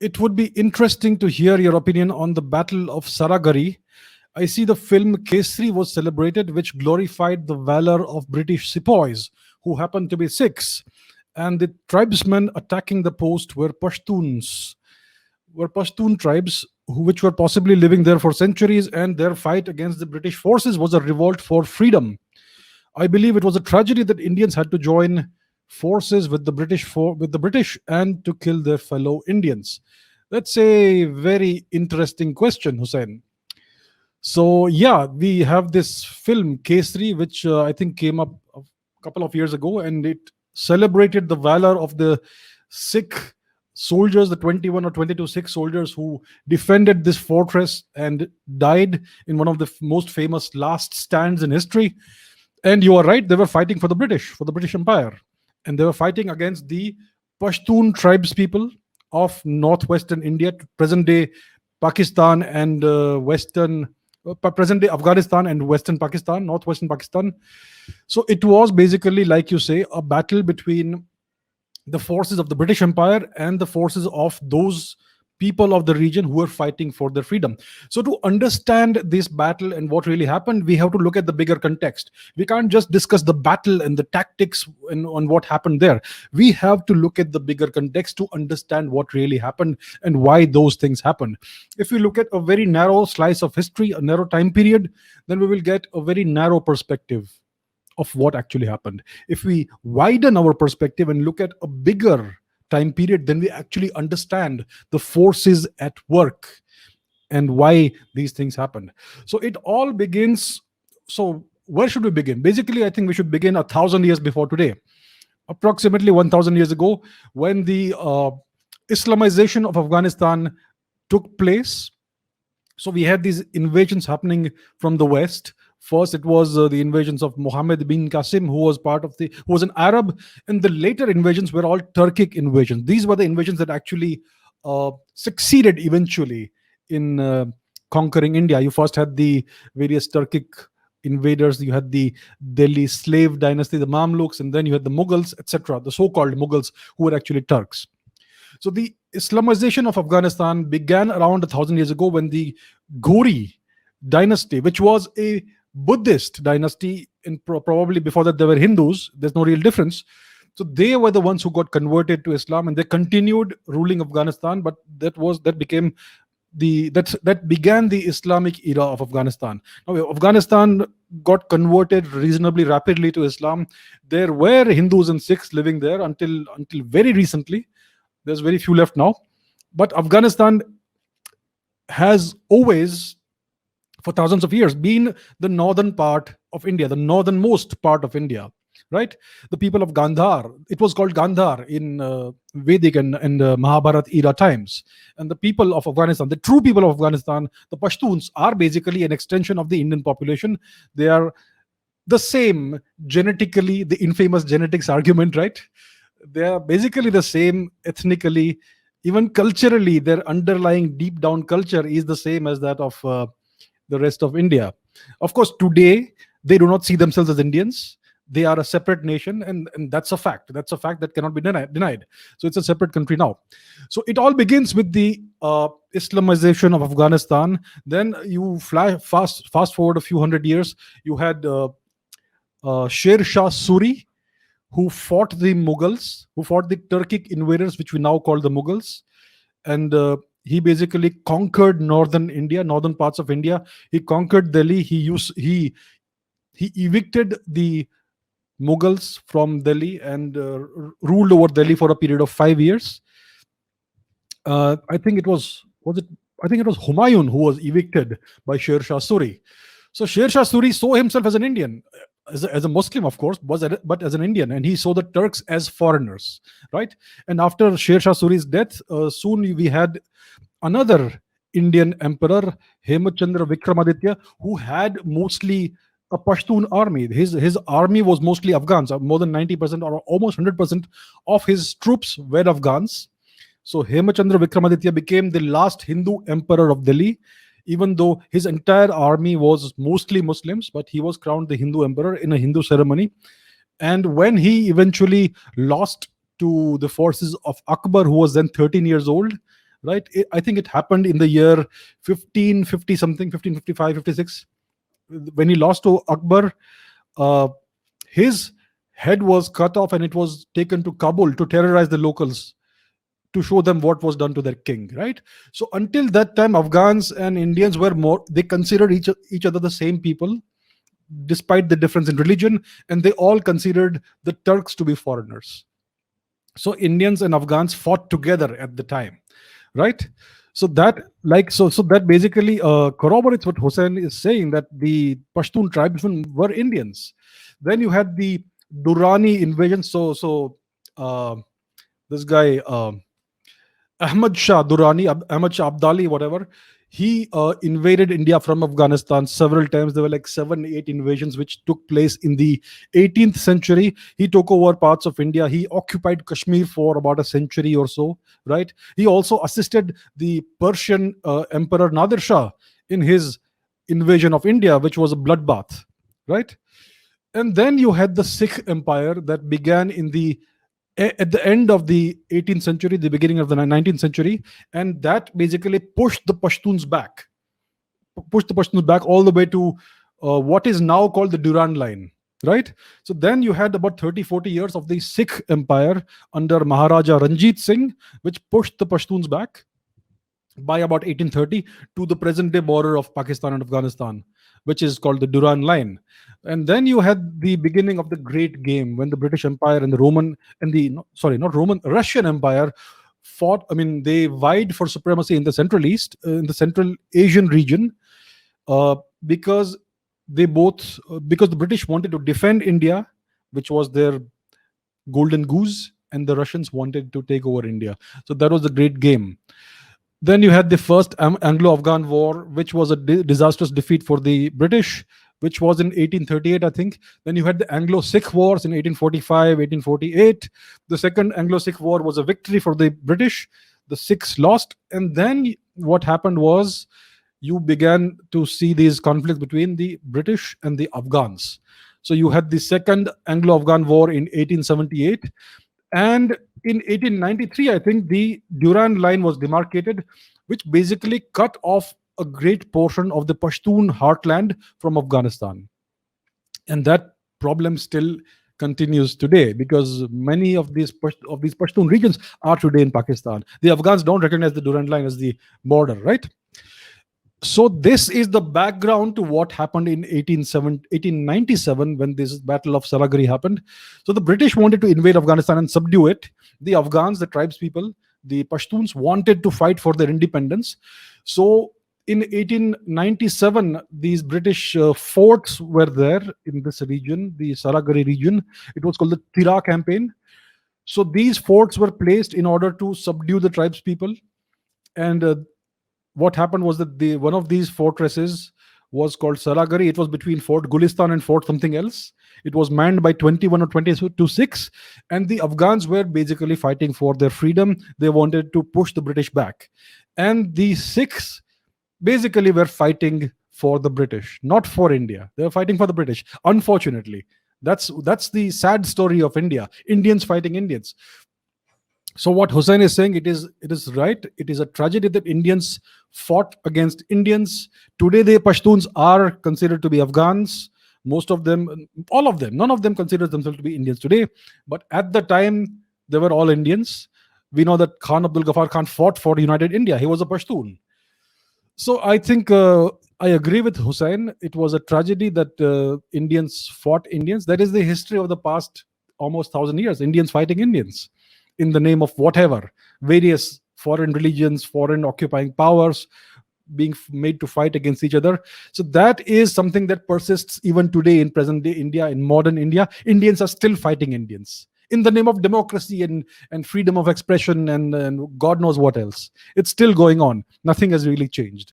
It would be interesting to hear your opinion on the Battle of Saragarhi. I see the film Kesri was celebrated, which glorified the valor of British sepoys, who happened to be Sikhs. And the tribesmen attacking the post were Pashtun tribes which were possibly living there for centuries, and their fight against the British forces was a revolt for freedom. I believe it was a tragedy that Indians had to join forces with the British and to kill their fellow Indians. That's a very interesting question, Hussein. So yeah, we have this film Kesri, which I think came up a couple of years ago, and it celebrated the valor of the Sikh soldiers, the 21 or 22 Sikh soldiers who defended this fortress and died in one of the most famous last stands in history. And you are right, they were fighting for the British Empire, and they were fighting against the Pashtun tribes people of northwestern India, present day Pakistan and present day Afghanistan and western Pakistan, northwestern Pakistan. So it was basically, like you say, a battle between the forces of the British Empire and the forces of those people of the region who were fighting for their freedom. So, to understand this battle and what really happened, we have to look at the bigger context. We can't just discuss the battle and the tactics and on what happened there. We have to look at the bigger context to understand what really happened and why those things happened. If we look at a very narrow slice of history, a narrow time period, then we will get a very narrow perspective of what actually happened. If we widen our perspective and look at a bigger time period, then we actually understand the forces at work and why these things happened. So it all begins. So, where should we begin? Basically, I think we should begin 1,000 years before today, approximately 1,000 years ago, when the Islamization of Afghanistan took place. So we had these invasions happening from the west. First, it was the invasions of Muhammad bin Qasim, who was an Arab, and the later invasions were all Turkic invasions. These were the invasions that actually succeeded eventually in conquering India. You first had the various Turkic invaders. You had the Delhi slave dynasty, the Mamluks, and then you had the Mughals, etc., the so-called Mughals, who were actually Turks. So the Islamization of Afghanistan began around 1,000 years ago when the Ghori dynasty, which was a Buddhist dynasty, and probably before that they were Hindus. There's no real difference. So they were the ones who got converted to Islam, and they continued ruling Afghanistan. But that began the Islamic era of Afghanistan. Now, Afghanistan got converted reasonably rapidly to Islam. There were Hindus and Sikhs living there until very recently. There's very few left now. But Afghanistan has always, for thousands of years, been the northern part of India, the northernmost part of India, right? The people of Gandhar, it was called Gandhar in Vedic and Mahabharat era times. And the people of Afghanistan, the true people of Afghanistan, the Pashtuns, are basically an extension of the Indian population. They are the same genetically, the infamous genetics argument, right? They are basically the same ethnically, even culturally. Their underlying deep down culture is the same as that of the rest of India. Of course, today they do not see themselves as Indians. They are a separate nation, and that's a fact. That's a fact that cannot be denied. So it's a separate country now. So it all begins with the Islamization of Afghanistan. Then you fast forward a few hundred years. You had Sher Shah Suri, who fought the Mughals, who fought the Turkic invaders, which we now call the Mughals. And he basically conquered northern India, northern parts of India. He conquered Delhi. He evicted the Mughals from Delhi and ruled over Delhi for a period of 5 years. I think it was Humayun who was evicted by Sher Shah Suri. So Sher Shah Suri saw himself as an Indian, as a Muslim, of course, but as an Indian, and he saw the Turks as foreigners, right? And after Sher Shah Suri's death, soon we had another Indian emperor, Hemachandra Vikramaditya, who had mostly a Pashtun army. His army was mostly Afghans. More than 90% or almost 100% of his troops were Afghans. So Hemachandra Vikramaditya became the last Hindu emperor of Delhi, even though his entire army was mostly Muslims, but he was crowned the Hindu emperor in a Hindu ceremony. And when he eventually lost to the forces of Akbar, who was then 13 years old, right? I think it happened in the year 1550 something, 1555, 56, when he lost to Akbar. uh, his head was cut off and it was taken to Kabul to terrorize the locals, to show them what was done to their king, right? So until that time, Afghans and Indians were more, they considered each other the same people, despite the difference in religion, and they all considered the Turks to be foreigners. So Indians and Afghans fought together at the time, right? So that, so that basically corroborates what Hussein is saying, that the Pashtun tribesmen were Indians. Then you had the Durrani invasion. Uh, this guy, Ahmad Shah Durrani, Ahmad Shah Abdali, whatever, he invaded India from Afghanistan several times. There were like 7, 8 invasions which took place in the 18th century. He took over parts of India. He occupied Kashmir for about a century or so, right? He also assisted the Persian Emperor Nadir Shah in his invasion of India, which was a bloodbath, right? And then you had the Sikh Empire that began at the end of the 18th century, the beginning of the 19th century, and that basically pushed the Pashtuns back all the way to what is now called the Durand Line, right? So then you had about 30, 40 years of the Sikh Empire under Maharaja Ranjit Singh, which pushed the Pashtuns back by about 1830 to the present day border of Pakistan and Afghanistan, which is called the Durand Line. And then you had the beginning of the Great Game, when the British Empire and the Roman and the sorry, not Roman, Russian Empire fought. I mean, they vied for supremacy in the Central East, in the Central Asian region, uh, because because the British wanted to defend India, which was their golden goose, and the Russians wanted to take over India. So that was the Great Game. Then you had the first Anglo-Afghan War, which was a disastrous defeat for the British, which was in 1838, I think. Then you had the Anglo-Sikh Wars in 1845, 1848. The second Anglo-Sikh War was a victory for the British. The Sikhs lost. And then what happened was, you began to see these conflicts between the British and the Afghans. So you had the second Anglo-Afghan War in 1878. And in 1893, I think the Durand Line was demarcated, which basically cut off a great portion of the Pashtun heartland from Afghanistan. And that problem still continues today, because many of these Pashtun regions are today in Pakistan. The Afghans don't recognize the Durand Line as the border, right? So this is the background to what happened in 1897, when this battle of Saragarhi happened. So the British wanted to invade Afghanistan and subdue it. The Afghans, the tribes people, the Pashtuns, wanted to fight for their independence. So in 1897, these British forts were there in this region, the Saragarhi region. It was called the Tira campaign. So these forts were placed in order to subdue the tribes people. And what happened was that one of these fortresses was called Saragarhi. It was between Fort Gulistan and Fort something else. It was manned by 21 or 22 Sikhs, and the Afghans were basically fighting for their freedom. They wanted to push the British back, and the Sikhs basically were fighting for the British, not for India. They were fighting for the British. Unfortunately, that's the sad story of India. Indians fighting Indians. So what Hussein is saying, it is right. It is a tragedy that Indians fought against Indians. Today, the Pashtuns are considered to be Afghans. Most of them, all of them, none of them considers themselves to be Indians today. But at the time, they were all Indians. We know that Khan Abdul Ghaffar Khan fought for United India. He was a Pashtun. So I think I agree with Hussein. It was a tragedy that Indians fought Indians. That is the history of the past almost 1,000 years. Indians fighting Indians in the name of whatever, various foreign religions, foreign occupying powers being made to fight against each other. So that is something that persists even today in present day India, in modern India. Indians are still fighting Indians in the name of democracy and freedom of expression and God knows what else. It's still going on. Nothing has really changed.